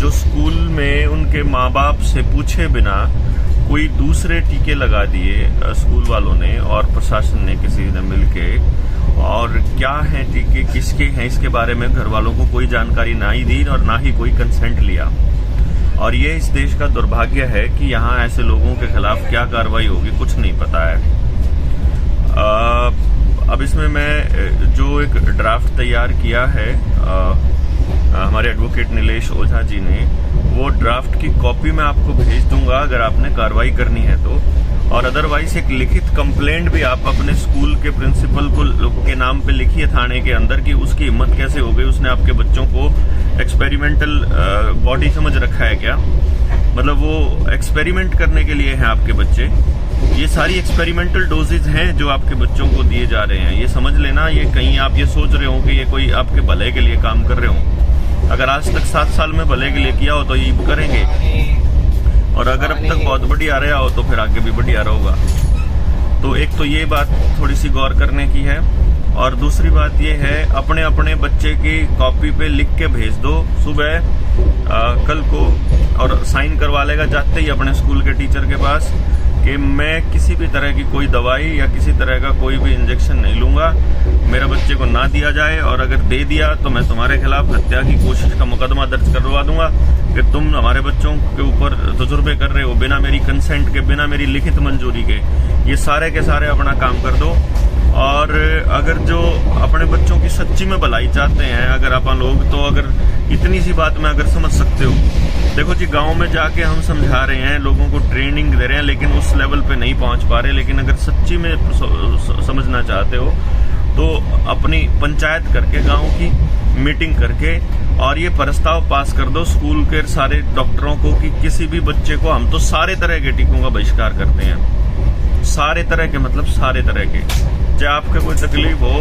जो स्कूल में उनके माँ बाप से पूछे बिना कोई दूसरे टीके लगा दिए स्कूल वालों ने और प्रशासन ने किसी ने मिलके, और क्या है टीके किसके हैं इसके बारे में घर वालों को कोई जानकारी ना ही दी और ना ही कोई कंसेंट लिया। और ये इस देश का दुर्भाग्य है कि यहाँ ऐसे लोगों के खिलाफ क्या कार्रवाई होगी कुछ नहीं पता है। अब इसमें मैं जो एक ड्राफ्ट तैयार किया है हमारे एडवोकेट नीलेश ओझा जी ने, वो ड्राफ्ट की कॉपी मैं आपको भेज दूंगा अगर आपने कार्रवाई करनी है तो। और अदरवाइज एक लिखित कंप्लेंट भी आप अपने स्कूल के प्रिंसिपल के नाम पे लिखिए थाने के अंदर कि उसकी हिम्मत कैसे हो गई, उसने आपके बच्चों को एक्सपेरिमेंटल बॉडी समझ रखा है क्या, मतलब वो एक्सपेरिमेंट करने के लिए हैं आपके बच्चे। ये सारी एक्सपेरिमेंटल डोजेज हैं जो आपके बच्चों को दिए जा रहे हैं, ये समझ लेना। ये कहीं आप ये सोच रहे हो कि ये कोई आपके भले के लिए काम कर रहे हो, अगर आज तक 7 साल में भले के लिए किया हो तो ये करेंगे, और अगर अब तक बहुत बढ़िया रहा हो तो फिर आगे भी बढ़िया रहोगा। तो एक तो ये बात थोड़ी सी गौर करने की है, और दूसरी बात ये है अपने अपने बच्चे की कॉपी पे लिख के भेज दो सुबह कल को, और साइन करवा लेगा जाते ही अपने स्कूल के टीचर के पास कि मैं किसी भी तरह की कोई दवाई या किसी तरह का कोई भी इंजेक्शन नहीं लूंगा, मेरे बच्चे को ना दिया जाए, और अगर दे दिया तो मैं तुम्हारे खिलाफ हत्या की कोशिश का मुकदमा दर्ज करवा दूंगा कि तुम हमारे बच्चों के ऊपर तजुर्बे कर रहे हो बिना मेरी कंसेंट के, बिना मेरी लिखित मंजूरी के। ये सारे के सारे अपना काम कर दो। और अगर जो अपने बच्चों की सच्ची में भलाई चाहते हैं अगर अपन लोग, तो अगर इतनी सी बात में अगर समझ सकते हो, देखो जी गांव में जाके हम समझा रहे हैं, लोगों को ट्रेनिंग दे रहे हैं, लेकिन उस लेवल पे नहीं पहुंच पा रहे। लेकिन अगर सच्ची में समझना चाहते हो तो अपनी पंचायत करके, गांव की मीटिंग करके, और ये प्रस्ताव पास कर दो स्कूल के सारे डॉक्टरों को कि किसी भी बच्चे को, हम तो सारे तरह के टीकों का बहिष्कार करते हैं, सारे तरह के मतलब सारे तरह के, चाहे आपके कोई तकलीफ हो,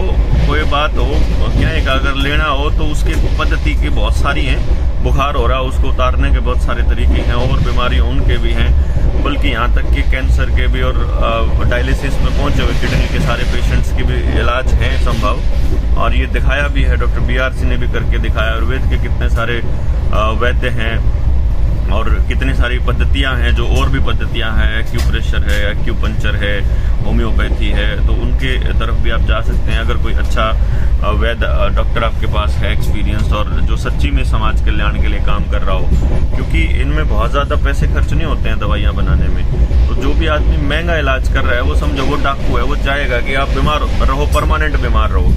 कोई बात हो, क्या एक अगर लेना हो तो उसकी पद्धति की बहुत सारी हैं। बुखार हो रहा है उसको उतारने के बहुत सारे तरीके हैं, और बीमारी उनके भी हैं, बल्कि यहाँ तक कि कैंसर के भी और डायलिसिस में पहुंचे हुए किडनी के सारे पेशेंट्स की भी इलाज है संभव। और ये दिखाया भी है, डॉक्टर BRC ने भी करके दिखाया। आयुर्वेद के कितने सारे वैद्य हैं और कितनी सारी पद्धतियां हैं, जो और भी पद्धतियां हैं, एक्यूप्रेशर है, एक्यूपंक्चर है, होम्योपैथी है, तो उनके तरफ भी आप जा सकते हैं अगर कोई अच्छा वैद्य डॉक्टर आपके पास है एक्सपीरियंस, और जो सच्ची में समाज कल्याण के लिए काम कर रहा हो, क्योंकि इनमें बहुत ज़्यादा पैसे खर्च नहीं होते हैं दवाइयाँ बनाने में। तो जो भी आदमी महंगा इलाज कर रहा है वो समझो वो डाकू है, वो चाहेगा कि आप बीमार रहो, परमानेंट बीमार रहो।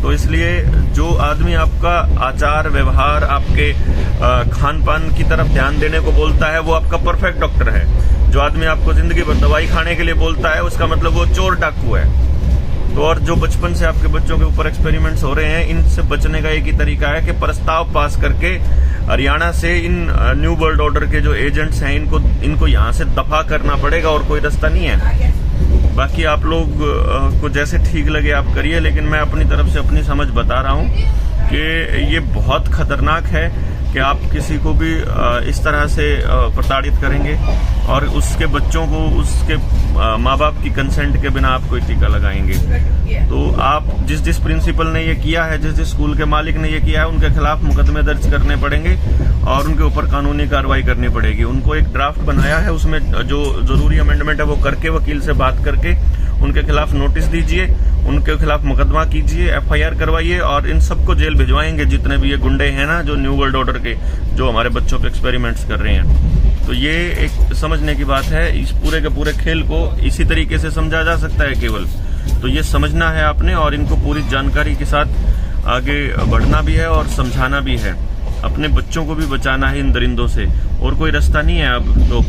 तो इसलिए जो आदमी आपका आचार व्यवहार, आपके खान पान की तरफ ध्यान देने को बोलता है वो आपका परफेक्ट डॉक्टर है। जो आदमी आपको जिंदगी भर दवाई खाने के लिए बोलता है उसका मतलब वो चोर डाकू है। तो और जो बचपन से आपके बच्चों के ऊपर एक्सपेरिमेंट्स हो रहे हैं, इनसे बचने का एक ही तरीका है कि प्रस्ताव पास करके हरियाणा से इन न्यू वर्ल्ड ऑर्डर के जो एजेंट्स हैं इनको यहाँ से दफा करना पड़ेगा, और कोई रास्ता नहीं है। बाकी आप लोग को जैसे ठीक लगे आप करिए, लेकिन मैं अपनी तरफ से अपनी समझ बता रहा हूँ कि ये बहुत खतरनाक है कि आप किसी को भी इस तरह से प्रताड़ित करेंगे और उसके बच्चों को उसके माँ बाप की कंसेंट के बिना आप कोई टीका लगाएंगे। तो आप जिस प्रिंसिपल ने ये किया है, जिस स्कूल के मालिक ने ये किया है, उनके खिलाफ मुकदमे दर्ज करने पड़ेंगे और उनके ऊपर कानूनी कार्रवाई करनी पड़ेगी। उनको एक ड्राफ्ट बनाया है, उसमें जो जरूरी अमेंडमेंट है वो करके, वकील से बात करके उनके खिलाफ नोटिस दीजिए, उनके खिलाफ मुकदमा कीजिए, FIR करवाइए, और इन सबको जेल भिजवाएंगे जितने भी ये गुंडे हैं ना, जो न्यू वर्ल्ड ऑर्डर के जो हमारे बच्चों पे एक्सपेरिमेंट्स कर रहे हैं। तो ये एक समझने की बात है। इस पूरे के पूरे खेल को इसी तरीके से समझा जा सकता है केवल। तो ये समझना है आपने, और इनको पूरी जानकारी के साथ आगे बढ़ना भी है और समझाना भी है। अपने बच्चों को भी बचाना है इन दरिंदों से, और कोई रास्ता नहीं है अब तो।